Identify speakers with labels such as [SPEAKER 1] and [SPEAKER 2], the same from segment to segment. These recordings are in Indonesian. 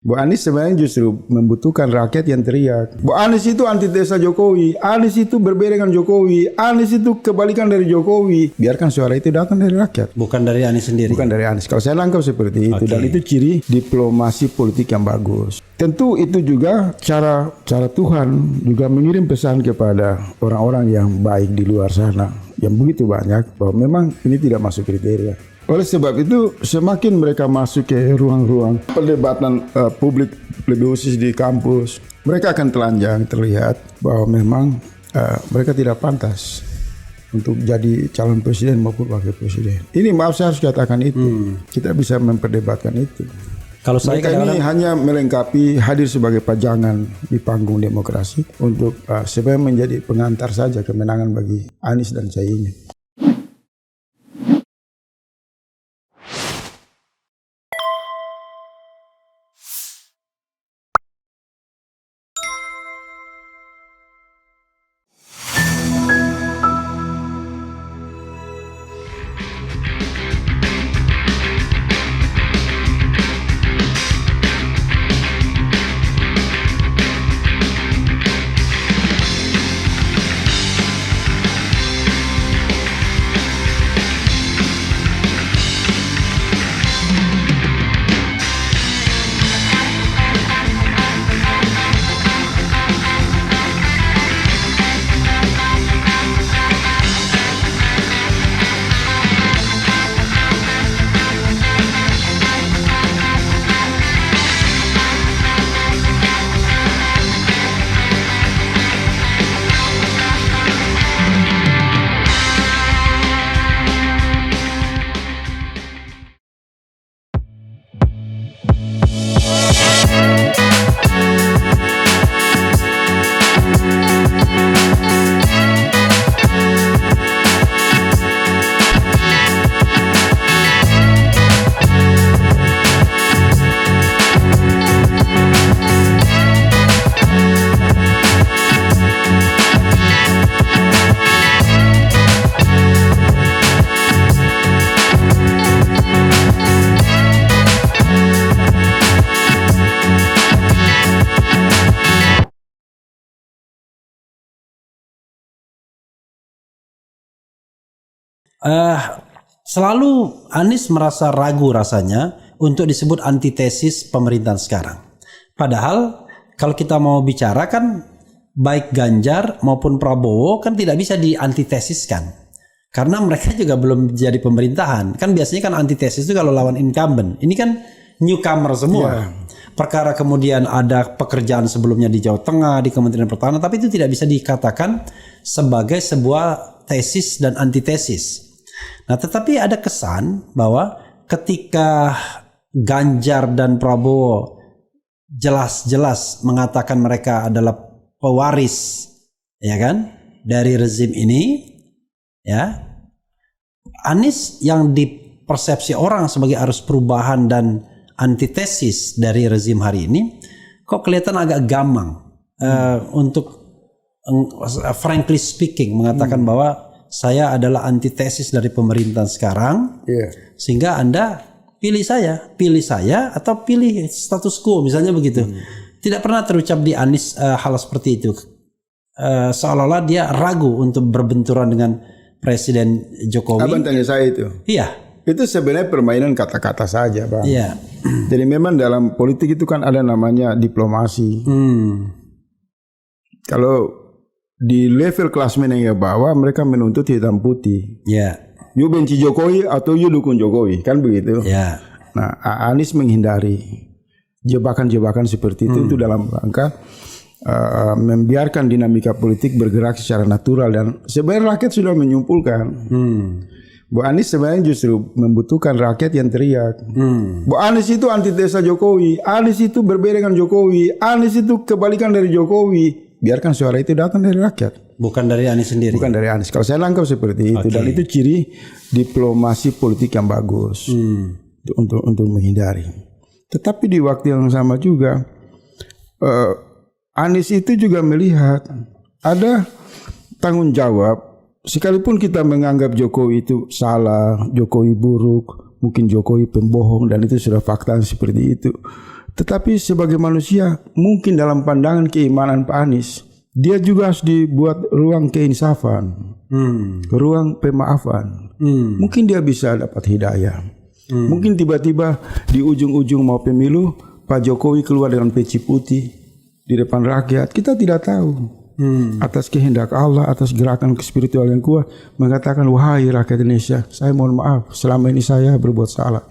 [SPEAKER 1] Bu Anies sebenarnya justru membutuhkan rakyat yang teriak. Bu Anies itu antitesa Jokowi. Anies itu berbeda dengan Jokowi. Anies itu kebalikan dari Jokowi. Biarkan suara itu datang dari rakyat.
[SPEAKER 2] Bukan dari Anies sendiri.
[SPEAKER 1] Bukan dari Anies. Kalau saya nangkap seperti itu. Dan itu ciri diplomasi politik yang bagus. Tentu itu juga cara Tuhan juga mengirim pesan kepada orang-orang yang baik di luar sana. Yang begitu banyak bahwa memang ini tidak masuk kriteria. Oleh sebab itu semakin mereka masuk ke ruang-ruang perdebatan publik lebih khusus di kampus, mereka akan telanjang terlihat bahwa memang mereka tidak pantas untuk jadi calon presiden maupun wakil presiden. Ini maaf saya harus katakan itu. Kita bisa memperdebatkan itu.
[SPEAKER 2] Kalau saya
[SPEAKER 1] mereka ini hanya melengkapi hadir sebagai pajangan di panggung demokrasi untuk sebenarnya menjadi pengantar saja kemenangan bagi Anies dan Caimin.
[SPEAKER 2] Selalu Anies merasa ragu rasanya untuk disebut antitesis pemerintahan sekarang. Padahal kalau kita mau bicara kan baik Ganjar maupun Prabowo kan tidak bisa diantitesiskan. Karena mereka juga belum jadi pemerintahan. Kan biasanya kan antitesis itu kalau lawan incumbent. Ini kan newcomer semua. Perkara kemudian ada pekerjaan sebelumnya di Jawa Tengah, di Kementerian Pertahanan, tapi itu tidak bisa dikatakan sebagai sebuah tesis dan antitesis. Nah, tetapi ada kesan bahwa ketika Ganjar dan Prabowo jelas-jelas mengatakan mereka adalah pewaris, ya kan, dari rezim ini, ya, Anies yang dipersepsi orang sebagai arus perubahan dan antitesis dari rezim hari ini, kok kelihatan agak gamang untuk frankly speaking mengatakan bahwa saya adalah antitesis dari pemerintahan sekarang, sehingga Anda pilih saya atau pilih status quo misalnya begitu. Tidak pernah terucap di Anies hal seperti itu. Seolah-olah dia ragu untuk berbenturan dengan Presiden Jokowi.
[SPEAKER 1] Abang tanya saya itu.
[SPEAKER 2] Iya.
[SPEAKER 1] Itu sebenarnya permainan kata-kata saja, Bang.
[SPEAKER 2] Iya.
[SPEAKER 1] Jadi memang dalam politik itu kan ada namanya diplomasi. Kalau di level klasmen yang bawah mereka menuntut hitam putih.
[SPEAKER 2] Ya.
[SPEAKER 1] You benci Jokowi atau you dukung Jokowi, kan begitu.
[SPEAKER 2] Ya.
[SPEAKER 1] Nah, Anies menghindari jebakan-jebakan seperti itu dalam rangka membiarkan dinamika politik bergerak secara natural, dan sebenarnya rakyat sudah menyimpulkan. Bu Anies sebenarnya justru membutuhkan rakyat yang teriak. Bu Anies itu antitesa Jokowi. Anies itu berbeda dengan Jokowi. Anies itu kebalikan dari Jokowi. Biarkan suara itu datang dari rakyat.
[SPEAKER 2] Bukan dari Anies sendiri.
[SPEAKER 1] Bukan dari Anies. Kalau saya nangkap seperti itu, dan itu ciri diplomasi politik yang bagus untuk menghindari. Tetapi di waktu yang sama juga Anies itu juga melihat ada tanggung jawab. Sekalipun kita menganggap Jokowi itu salah, Jokowi buruk, mungkin Jokowi pembohong, dan itu sudah fakta seperti itu. Tetapi sebagai manusia, mungkin dalam pandangan keimanan Pak Anies, dia juga harus dibuat ruang keinsafan, ruang pemaafan. Mungkin dia bisa dapat hidayah. Mungkin tiba-tiba di ujung-ujung mau pemilu, Pak Jokowi keluar dengan peci putih di depan rakyat. Kita tidak tahu. Atas kehendak Allah, atas gerakan spiritual yang kuat, mengatakan, wahai rakyat Indonesia, saya mohon maaf, selama ini saya berbuat salah.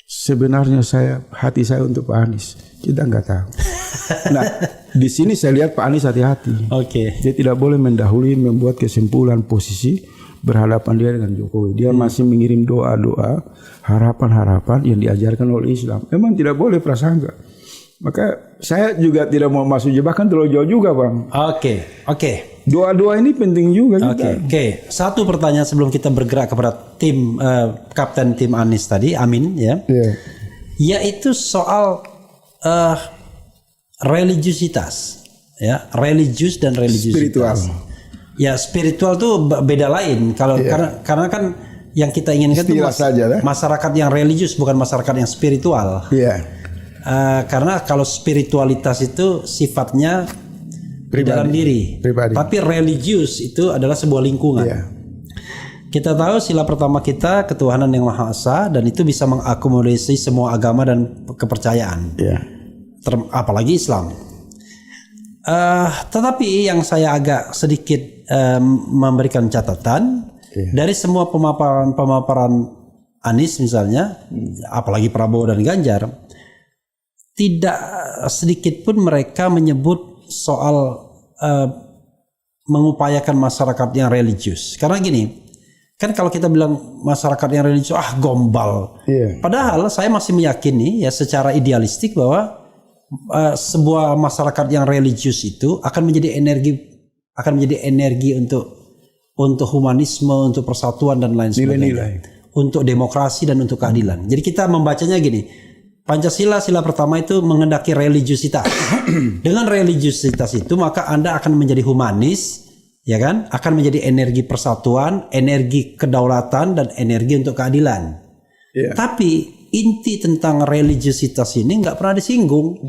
[SPEAKER 1] Sebenarnya hati saya untuk Pak Anies. Kita nggak tahu. Nah, di sini saya lihat Pak Anies hati-hati. Dia tidak boleh mendahului membuat kesimpulan posisi berhadapan dia dengan Jokowi. Dia masih mengirim doa-doa, harapan-harapan yang diajarkan oleh Islam. Memang tidak boleh prasangka. Maka saya juga tidak mau masuk jebakan terlalu jauh juga, Bang.
[SPEAKER 2] Oke.
[SPEAKER 1] Doa-doa ini penting juga.
[SPEAKER 2] Oke. Satu pertanyaan sebelum kita bergerak kepada tim kapten tim Anies tadi, Amin ya. Yaitu soal religiusitas, ya, religius dan religiusitas. Ya, spiritual tuh beda lain karena kan yang kita inginkan itu masyarakat yang religius, bukan masyarakat yang spiritual. Karena kalau spiritualitas itu sifatnya di dalam diri, tapi religius itu adalah sebuah lingkungan. Kita tahu sila pertama kita ketuhanan yang Maha Esa, dan itu bisa mengakomodasi semua agama dan kepercayaan, apalagi Islam. Tetapi yang saya agak sedikit memberikan catatan dari semua pemaparan Anies misalnya, apalagi Prabowo dan Ganjar, tidak sedikit pun mereka menyebut soal mengupayakan masyarakat yang religius. Karena gini, kan kalau kita bilang masyarakat yang religius, gombal. Padahal saya masih meyakini ya secara idealistik bahwa sebuah masyarakat yang religius itu akan menjadi energi untuk humanisme, untuk persatuan dan lain sebagainya, untuk demokrasi dan untuk keadilan. Jadi kita membacanya gini. Pancasila, sila pertama itu mengendaki religiusitas. Dengan religiusitas itu maka Anda akan menjadi humanis, ya kan? Akan menjadi energi persatuan, energi kedaulatan, dan energi untuk keadilan. Tapi inti tentang religiusitas ini nggak pernah disinggung.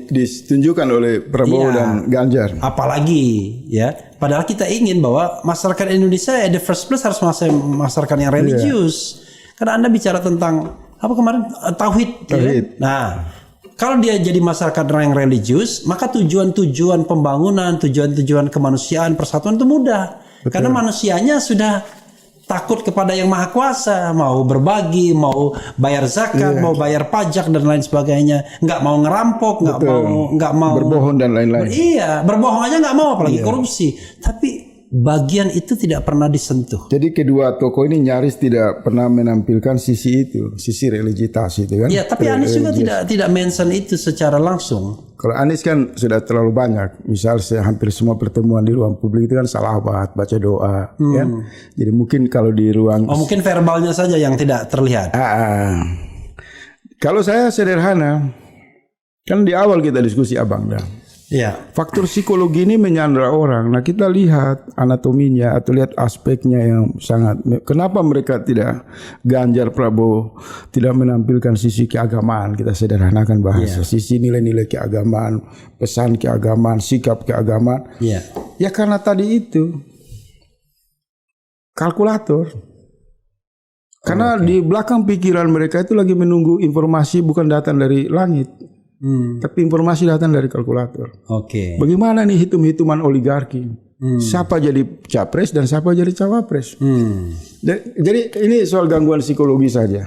[SPEAKER 1] Ditunjukkan oleh Prabowo dan Ganjar.
[SPEAKER 2] Apalagi ya, padahal kita ingin bahwa masyarakat Indonesia the first place harus masyarakat yang religius. Karena Anda bicara tentang apa kemarin tauhid. Ya? Nah, kalau dia jadi masyarakat yang religius, maka tujuan-tujuan pembangunan, tujuan-tujuan kemanusiaan, persatuan itu mudah. Karena manusianya sudah takut kepada yang maha kuasa, mau berbagi, mau bayar zakat, mau bayar pajak dan lain sebagainya, nggak mau ngerampok, nggak mau
[SPEAKER 1] berbohong dan lain-lain.
[SPEAKER 2] Berbohong aja nggak mau, apalagi korupsi. Tapi bagian itu tidak pernah disentuh.
[SPEAKER 1] Jadi kedua tokoh ini nyaris tidak pernah menampilkan sisi itu, sisi religitas itu kan.
[SPEAKER 2] Iya, tapi Anies juga tidak mention itu secara langsung.
[SPEAKER 1] Kalau Anies kan sudah terlalu banyak. Misal hampir semua pertemuan di ruang publik itu kan salawat, baca doa, kan. Jadi mungkin kalau di ruang
[SPEAKER 2] mungkin verbalnya saja yang tidak terlihat.
[SPEAKER 1] Kalau saya sederhana, kan di awal kita diskusi Abang dah. Faktor psikologi ini menyandra orang. Nah, kita lihat anatominya atau lihat aspeknya yang sangat. Kenapa mereka tidak, Ganjar, Prabowo tidak menampilkan sisi keagamaan? Kita sederhanakan bahasa, sisi nilai-nilai keagamaan, pesan keagamaan, sikap keagamaan. Ya karena tadi itu kalkulator. Karena di belakang pikiran mereka itu lagi menunggu informasi bukan datang dari langit. Tapi informasi datang dari kalkulator. Bagaimana nih hitung-hitungan oligarki? Siapa jadi capres dan siapa jadi cawapres? Jadi ini soal gangguan psikologi saja.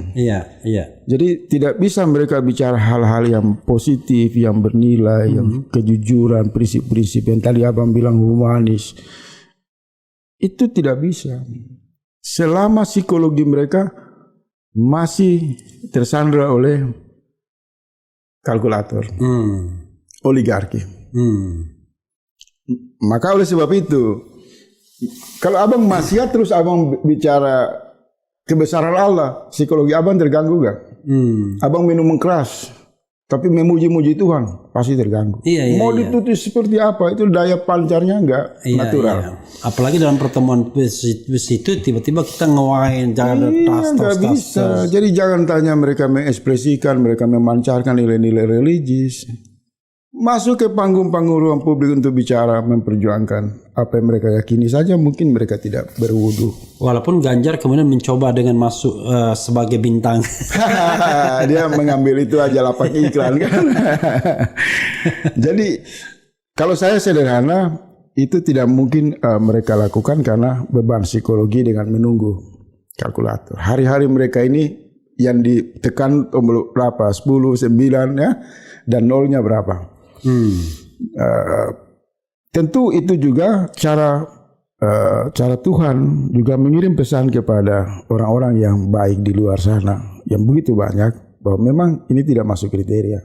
[SPEAKER 1] Jadi tidak bisa mereka bicara hal-hal yang positif, yang bernilai, yang kejujuran, prinsip-prinsip yang tadi Abang bilang humanis. Itu tidak bisa. Selama psikologi mereka masih tersandra oleh kalkulator, oligarki. Maka oleh sebab itu, kalau Abang maksiat terus Abang bicara kebesaran Allah, psikologi Abang terganggu gak? Abang minum keras, tapi memuji-muji Tuhan pasti terganggu.
[SPEAKER 2] Iya,
[SPEAKER 1] Mau
[SPEAKER 2] iya.
[SPEAKER 1] ditutup seperti apa, itu daya pancarnya enggak natural.
[SPEAKER 2] Iya. Apalagi dalam pertemuan bus itu tiba-tiba kita ngewain, jangan ada tas.
[SPEAKER 1] Nggak bisa. Jadi jangan tanya mereka mengekspresikan, mereka memancarkan nilai-nilai religius. Masuk ke panggung-panggung ruang publik untuk bicara, memperjuangkan apa yang mereka yakini saja, mungkin mereka tidak berwudu.
[SPEAKER 2] Walaupun Ganjar kemudian mencoba dengan masuk sebagai bintang.
[SPEAKER 1] Dia mengambil itu aja lapak iklan kan. Jadi kalau saya sederhana, itu tidak mungkin mereka lakukan karena beban psikologi dengan menunggu kalkulator. Hari-hari mereka ini yang ditekan tombol berapa? 10, 9 ya, dan nolnya berapa? Tentu itu juga cara Tuhan juga mengirim pesan kepada orang-orang yang baik di luar sana yang begitu banyak bahwa memang ini tidak masuk kriteria.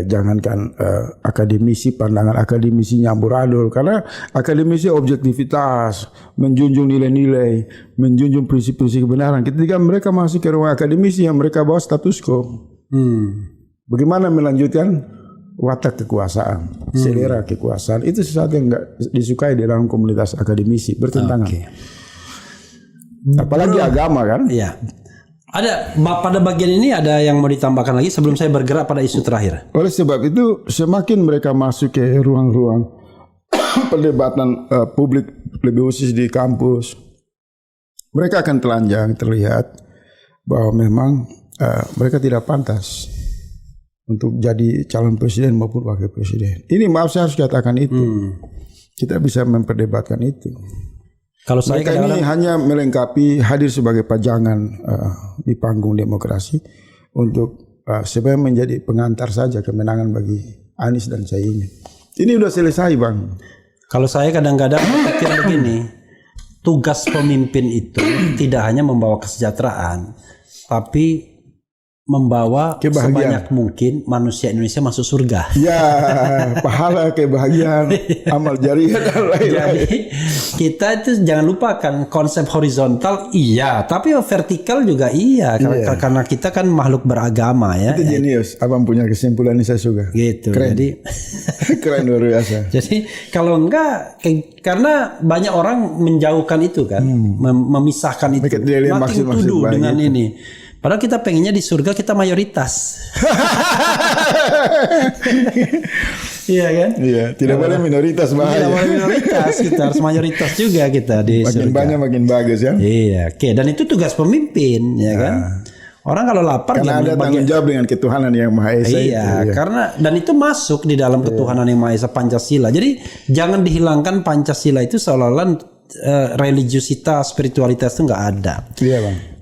[SPEAKER 1] Jangankan akademisi, pandangan akademisi amburadul, karena akademisi objektivitas, menjunjung nilai-nilai, menjunjung prinsip-prinsip kebenaran. Ketika mereka masuk ke ruang akademisi yang mereka bawa status quo, bagaimana melanjutkan watak kekuasaan, selera kekuasaan, itu sesuatu yang enggak disukai di dalam komunitas akademisi, bertentangan. Apalagi agama kan?
[SPEAKER 2] Iya. Ada pada bagian ini ada yang mau ditambahkan lagi sebelum saya bergerak pada isu terakhir.
[SPEAKER 1] Oleh sebab itu semakin mereka masuk ke ruang-ruang perdebatan publik, lebih khusus di kampus, mereka akan telanjang terlihat bahwa memang mereka tidak pantas untuk jadi calon presiden maupun wakil presiden. Ini maaf saya harus katakan itu. Kita bisa memperdebatkan itu.
[SPEAKER 2] Kalau saya
[SPEAKER 1] mereka ini hanya melengkapi, hadir sebagai pajangan di panggung demokrasi untuk sebenarnya menjadi pengantar saja kemenangan bagi Anies dan Caimin. Ini udah selesai Bang.
[SPEAKER 2] Kalau saya kadang-kadang pikir begini, tugas pemimpin itu tidak hanya membawa kesejahteraan, tapi membawa sebanyak mungkin manusia Indonesia masuk surga.
[SPEAKER 1] Ya, pahala, kebahagiaan, amal jariah dan lain-lain.
[SPEAKER 2] Jadi kita itu jangan lupakan konsep horizontal iya, tapi vertikal juga iya. Karena kita kan makhluk beragama ya.
[SPEAKER 1] Itu jenius. Abang punya kesimpulan ini saya suka.
[SPEAKER 2] Gitu.
[SPEAKER 1] Keren.
[SPEAKER 2] Jadi
[SPEAKER 1] keren luar biasa.
[SPEAKER 2] Jadi kalau enggak, karena banyak orang menjauhkan itu kan, memisahkan itu. Nanti tuduh dengan itu. Ini. Padahal kita pengennya di surga kita mayoritas. Iya kan?
[SPEAKER 1] Iya, tidak boleh minoritas bahaya.
[SPEAKER 2] Tidak boleh minoritas, kita harus mayoritas juga kita di surga.
[SPEAKER 1] Makin banyak makin bagus ya.
[SPEAKER 2] Iya, oke. Dan itu tugas pemimpin, ya kan? Orang kalau lapar
[SPEAKER 1] karena ada tanggung jawab dengan ketuhanan yang Maha Esa.
[SPEAKER 2] Iya, karena dan itu masuk di dalam ketuhanan yang Maha Esa, Pancasila. Jadi jangan dihilangkan Pancasila itu seolah-olah religiusitas, spiritualitas itu nggak ada.
[SPEAKER 1] Iya Bang.